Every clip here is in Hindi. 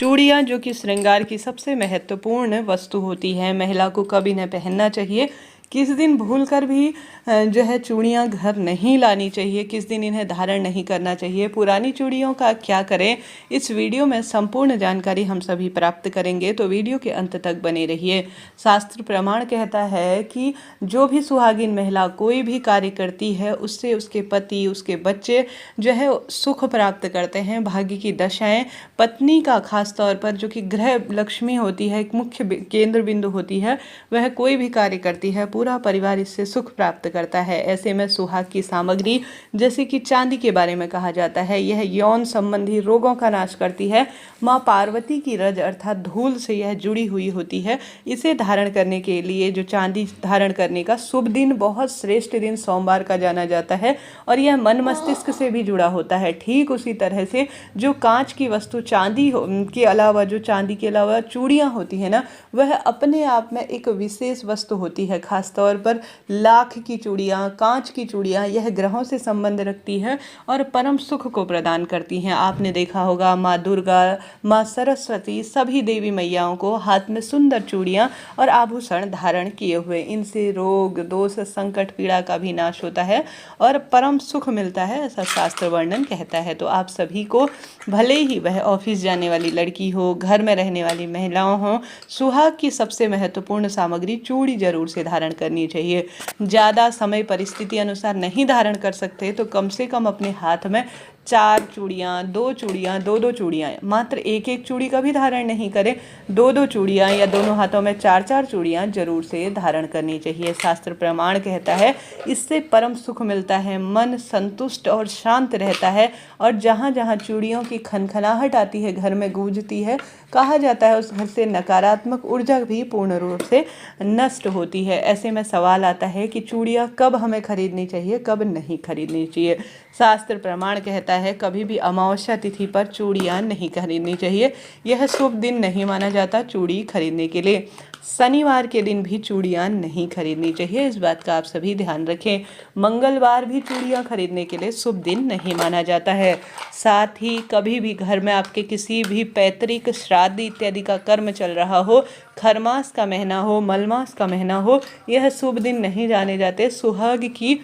चूड़ियाँ जो कि श्रृंगार की सबसे महत्वपूर्ण वस्तु होती है, महिला को कभी न पहनना चाहिए। किस दिन भूलकर भी जो है चूड़ियाँ घर नहीं लानी चाहिए, किस दिन इन्हें धारण नहीं करना चाहिए। पुरानी चूड़ियों का क्या करें, इस वीडियो में संपूर्ण जानकारी हम सभी प्राप्त करेंगे, तो वीडियो के अंत तक बने रहिए। शास्त्र प्रमाण कहता है कि जो भी सुहागिन महिला कोई भी कार्य करती है, उससे उसके पति, उसके बच्चे जो है सुख प्राप्त करते हैं। भाग्य की दशाएं पत्नी का खास तौर पर, जो कि गृह लक्ष्मी होती है, एक मुख्य केंद्र बिंदु होती है, वह कोई भी कार्य करती है, पूरा परिवार इससे सुख प्राप्त करता है। ऐसे में सुहाग की सामग्री जैसे कि चांदी के बारे में कहा जाता है, यह यौन संबंधी रोगों का नाश करती है। माँ पार्वती की रज अर्थात धूल से यह जुड़ी हुई होती है। इसे धारण करने के लिए जो चांदी धारण करने का शुभ दिन, बहुत श्रेष्ठ दिन सोमवार का जाना जाता है और यह मन मस्तिष्क से भी जुड़ा होता है। ठीक उसी तरह से जो कांच की वस्तु चांदी के अलावा, जो चांदी के अलावा चूड़ियाँ होती है ना, वह अपने आप में एक विशेष वस्तु होती है। खास तौर पर लाख की चूड़ियाँ, कांच की चूड़ियाँ, यह ग्रहों से संबंध रखती है और परम सुख को प्रदान करती हैं। आपने देखा होगा माँ दुर्गा, माँ सरस्वती, सभी देवी मैयाओं को हाथ में सुंदर चूड़ियाँ और आभूषण धारण किए हुए, इनसे रोग दोष संकट पीड़ा का भी नाश होता है और परम सुख मिलता है, ऐसा शास्त्र वर्णन कहता है। तो आप सभी को, भले ही वह ऑफिस जाने वाली लड़की हो, घर में रहने वाली महिलाओं हो, सुहाग की सबसे महत्वपूर्ण सामग्री चूड़ी जरूर से धारण करनी चाहिए। ज़्यादा समय परिस्थिति अनुसार नहीं धारण कर सकते तो कम से कम अपने हाथ में 4 चूड़ियाँ, 2 चूड़ियाँ, 2-2 चूड़ियाँ, मात्र एक एक चूड़ी का भी धारण नहीं करें, 2-2 चूड़ियाँ या दोनों हाथों में 4-4 चूड़ियाँ जरूर से धारण करनी चाहिए। शास्त्र प्रमाण कहता है इससे परम सुख मिलता है, मन संतुष्ट और शांत रहता है और जहाँ जहाँ चूड़ियों की खनखनाहट आती है, घर में गूंजती है, कहा जाता है उस घर से नकारात्मक ऊर्जा भी पूर्ण रूप से नष्ट होती है। ऐसे में सवाल आता है कि चूड़ियाँ कब हमें खरीदनी चाहिए, कब नहीं खरीदनी चाहिए। शास्त्र प्रमाण कहता है कभी भी अमावस्या तिथि पर चूड़ियाँ नहीं खरीदनी चाहिए, यह शुभ दिन नहीं माना जाता चूड़ी खरीदने के लिए। शनिवार के दिन भी चूड़ियाँ नहीं खरीदनी चाहिए, इस बात का आप सभी ध्यान रखें। मंगलवार भी चूड़ियाँ खरीदने के लिए शुभ दिन नहीं माना जाता है। साथ ही कभी भी घर में आपके किसी भी पैतृक, श्राद्ध इत्यादि का कर्म चल रहा हो, खरमास का महीना हो, मलमास का महीना हो, यह शुभ दिन नहीं जाने जाते। सुहाग की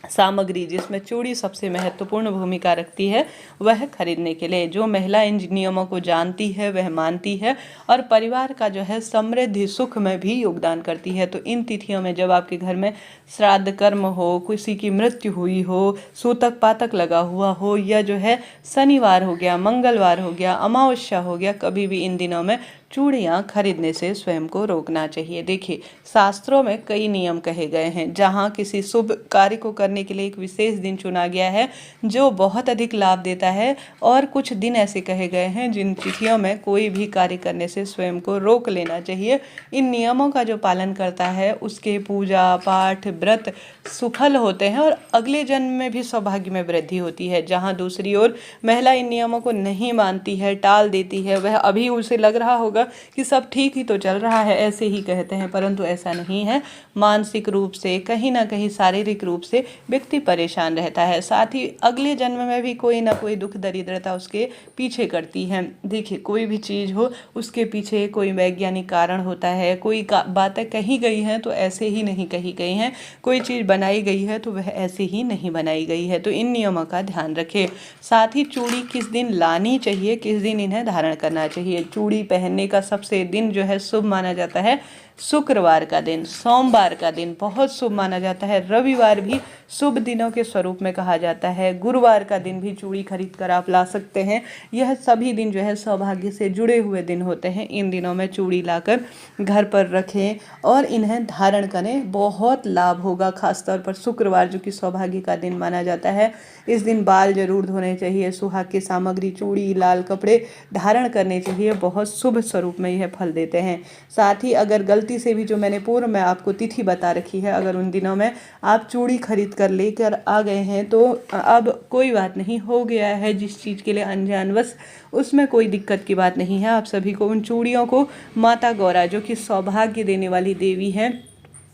सामग्री जिसमें चूड़ी सबसे महत्वपूर्ण भूमिका रखती है, वह खरीदने के लिए। जो महिला इन नियमों को जानती है, वह मानती है और परिवार का जो है समृद्धि सुख में भी योगदान करती है। तो इन तिथियों में जब आपके घर में श्राद्ध कर्म हो, किसी की मृत्यु हुई हो, सूतक पातक लगा हुआ हो, या जो है शनिवार हो गया, मंगलवार हो गया, अमावस्या हो गया, कभी भी इन दिनों में चूड़ियाँ खरीदने से स्वयं को रोकना चाहिए। देखिए, शास्त्रों में कई नियम कहे गए हैं। जहाँ किसी शुभ कार्य को करने के लिए एक विशेष दिन चुना गया है जो बहुत अधिक लाभ देता है, और कुछ दिन ऐसे कहे गए हैं जिन तिथियों में कोई भी कार्य करने से स्वयं को रोक लेना चाहिए। इन नियमों का जो पालन करता है उसके पूजा पाठ व्रत सुफल होते हैं और अगले जन्म में भी सौभाग्य में वृद्धि होती है। जहाँ दूसरी ओर महिला इन नियमों को नहीं मानती है, टाल देती है, वह अभी उसे लग रहा होगा कि सब ठीक ही तो चल रहा है, ऐसे ही कहते हैं, परंतु ऐसा नहीं है। मानसिक रूप से, कहीं ना कहीं शारीरिक रूप से व्यक्ति परेशान रहता है, साथ ही अगले जन्म में भी कोई ना कोई दुख दरिद्रता उसके पीछे करती है। देखिए, कोई भी चीज़ हो उसके पीछे कोई वैज्ञानिक कारण होता है। कोई बातें कही गई हैं तो ऐसे ही नहीं कही गई हैं, कोई चीज़ बनाई गई है तो वह ऐसे ही नहीं बनाई गई है। तो इन नियमों का ध्यान रखें। साथ ही चूड़ी किस दिन लानी चाहिए, किस दिन इन्हें धारण करना चाहिए। चूड़ी पहनने का सबसे दिन जो है शुभ माना जाता है शुक्रवार का दिन, सोमवार का दिन बहुत शुभ माना जाता है, रविवार भी शुभ दिनों के स्वरूप में कहा जाता है, गुरुवार का दिन भी चूड़ी खरीद कर आप ला सकते हैं। यह सभी दिन जो है सौभाग्य से जुड़े हुए दिन होते हैं। इन दिनों में चूड़ी लाकर घर पर रखें और इन्हें धारण करें, बहुत लाभ होगा। खासतौर पर शुक्रवार जो कि सौभाग्य का दिन माना जाता है, इस दिन बाल जरूर धोने चाहिए। सुहाग की सामग्री चूड़ी, लाल कपड़े धारण करने चाहिए, बहुत शुभ स्वरूप में यह फल देते हैं। साथ ही अगर गलती से भी, जो मैंने पूर्व में आपको तिथि बता रखी है, अगर उन दिनों में आप चूड़ी खरीद कर लेकर आ गए हैं तो अब कोई बात नहीं, हो गया है जिस चीज़ के लिए अनजानवश, उसमें कोई दिक्कत की बात नहीं है। आप सभी को उन चूड़ियों को माता गौरा, जो कि सौभाग्य देने वाली देवी हैं,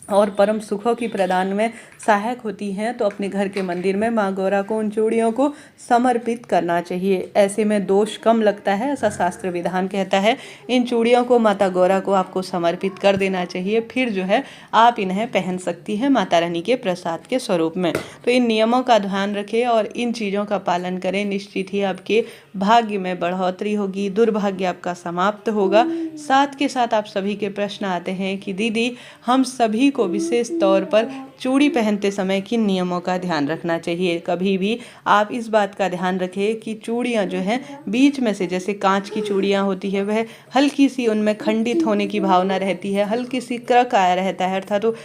और परम सुखों की प्रदान में सहायक होती हैं, तो अपने घर के मंदिर में माँ गौरा को उन चूड़ियों को समर्पित करना चाहिए। ऐसे में दोष कम लगता है, ऐसा शास्त्र विधान कहता है। इन चूड़ियों को माता गौरा को आपको समर्पित कर देना चाहिए, फिर जो है आप इन्हें पहन सकती हैं माता रानी के प्रसाद के स्वरूप में। तो इन नियमों का ध्यान रखें और इन चीज़ों का पालन करें, निश्चित ही आपके भाग्य में बढ़ोतरी होगी, दुर्भाग्य आपका समाप्त होगा। साथ के साथ आप सभी के प्रश्न आते हैं कि दीदी हम सभी को विशेष तौर पर चूड़ी पहनते समय किन नियमों का ध्यान रखना चाहिए। कभी भी आप इस बात का ध्यान रखें कि चूड़ियाँ जो हैं बीच में से, जैसे कांच की चूड़ियाँ होती है, वह हल्की सी उनमें खंडित होने की भावना रहती है, हल्की सी क्रक आया रहता है, अर्थात तो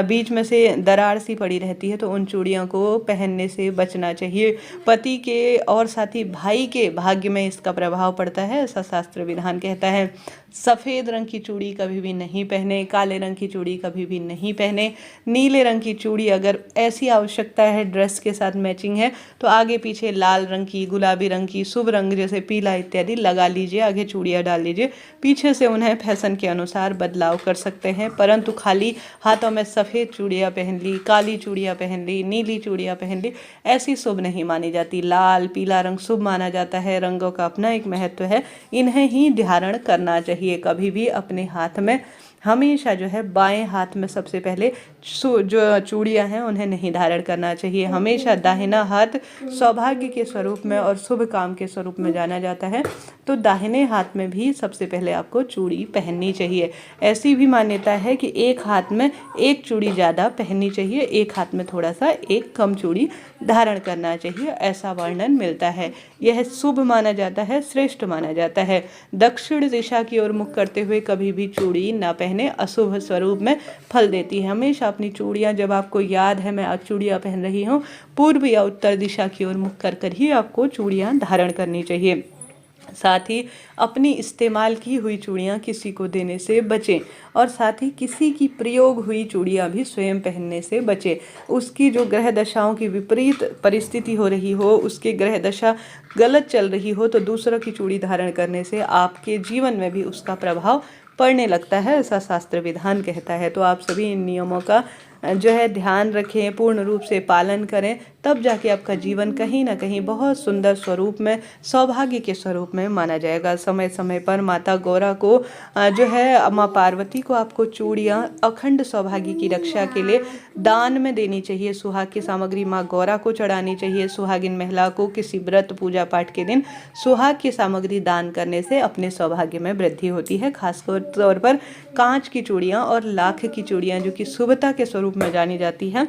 बीच में से दरार सी पड़ी रहती है, तो उन चूड़ियों को पहनने से बचना चाहिए। पति के और साथ ही भाई के भाग्य में इसका प्रभाव पड़ता है, ऐसा शास्त्र विधान कहता है। सफ़ेद रंग की चूड़ी कभी भी नहीं पहने, काले रंग की चूड़ी कभी भी नहीं पहने। नीले रंग की चूड़ी अगर ऐसी आवश्यकता है, ड्रेस के साथ मैचिंग है, तो आगे पीछे लाल रंग की, गुलाबी रंग की, शुभ रंग जैसे पीला इत्यादि लगा लीजिए, आगे चूड़ियाँ डाल लीजिए। पीछे से उन्हें फैशन के अनुसार बदलाव कर सकते हैं, परंतु खाली हाथों में सफ़ेद चूड़ियाँ पहन ली, काली चूड़ियाँ पहन ली, नीली चूड़ियाँ पहन ली, ऐसी शुभ नहीं मानी जाती। लाल पीला रंग शुभ माना जाता है, रंगों का अपना एक महत्व है, इन्हें ही धारण करना चाहिए। कभी भी अपने हाथ में हमेशा जो है बाएं हाथ में सबसे पहले जो चूड़ियां हैं उन्हें नहीं धारण करना चाहिए। हमेशा दाहिना हाथ सौभाग्य के स्वरूप में और शुभ काम के स्वरूप में जाना जाता है, तो दाहिने हाथ में भी सबसे पहले आपको चूड़ी पहननी चाहिए। ऐसी भी मान्यता है कि एक हाथ में एक चूड़ी ज़्यादा पहननी चाहिए, एक हाथ में थोड़ा सा एक कम चूड़ी धारण करना चाहिए, ऐसा वर्णन मिलता है। यह शुभ माना जाता है, श्रेष्ठ माना जाता है। दक्षिण दिशा की ओर मुख करते हुए कभी भी चूड़ी ना पहने, अशुभ स्वरूप में फल देती है। हमेशा अपनी चूड़ियाँ, जब आपको याद है मैं आज चूड़ियाँ पहन रही हूँ, पूर्व या उत्तर दिशा की ओर मुख कर ही आपको चूड़ियाँ धारण करनी चाहिए। साथ ही अपनी इस्तेमाल की हुई चूड़ियाँ किसी को देने से बचें, और साथ ही किसी की प्रयोग हुई चूड़ियाँ भी स्वयं पहनने से बचें। उसकी जो ग्रह दशाओं की विपरीत परिस्थिति हो रही हो, उसकी ग्रह दशा गलत चल रही हो, तो दूसरों की चूड़ी धारण करने से आपके जीवन में भी उसका प्रभाव पड़ने लगता है, ऐसा शास्त्र विधान कहता है। तो आप सभी इन नियमों का जो है ध्यान रखें, पूर्ण रूप से पालन करें, तब जाके आपका जीवन कहीं ना कहीं बहुत सुंदर स्वरूप में, सौभाग्य के स्वरूप में माना जाएगा। समय समय पर माता गौरा को जो है माँ पार्वती को आपको चूड़ियाँ अखंड सौभाग्य की रक्षा के लिए दान में देनी चाहिए। सुहाग की सामग्री माँ गौरा को चढ़ानी चाहिए। सुहागिन महिला को किसी व्रत पूजा पाठ के दिन सुहाग की सामग्री दान करने से अपने सौभाग्य में वृद्धि होती है। खासकर तौर पर कांच की चूड़ियाँ और लाख की चूड़ियाँ जो कि शुभता के स्वरूप में जानी जाती हैं,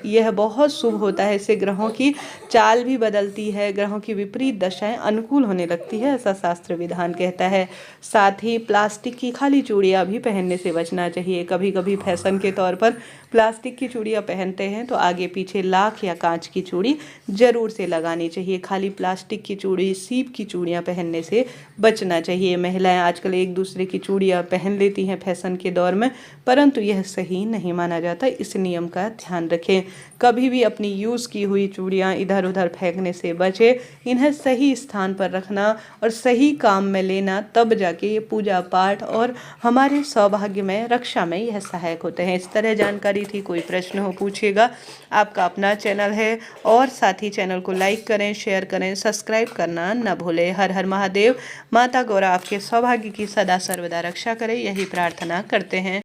यह बहुत शुभ होता है। इससे ग्रहों की चाल भी बदलती है, ग्रहों की विपरीत दशाएं अनुकूल होने लगती है, ऐसा शास्त्र विधान कहता है। साथ ही प्लास्टिक की खाली चूड़ियाँ भी पहनने से बचना चाहिए। कभी कभी फैशन के तौर पर प्लास्टिक की चूड़ियाँ पहनते हैं, तो आगे पीछे लाख या कांच की चूड़ी जरूर से लगानी चाहिए। खाली प्लास्टिक की चूड़ी, सीप की चूड़ियाँ पहनने से बचना चाहिए। महिलाएं आजकल एक दूसरे की चूड़ियाँ पहन लेती हैं फैशन के दौर में, परंतु यह सही नहीं माना जाता। इस नियम का ध्यान रखें। कभी भी अपनी यूज़ की हुई चूड़ियाँ इधर उधर फेंकने से बचें। इन्हें सही स्थान पर रखना और सही काम में लेना, तब जाके ये पूजा पाठ और हमारे सौभाग्य में, रक्षा में यह सहायक होते हैं। इस तरह जानकारी थी, कोई प्रश्न हो पूछिएगा। आपका अपना चैनल है, और साथ ही चैनल को लाइक करें, शेयर करें, सब्सक्राइब करना न भूलें। हर हर महादेव। माता गौरा आपके सौभाग्य की सदा सर्वदा रक्षा करे, यही प्रार्थना करते हैं।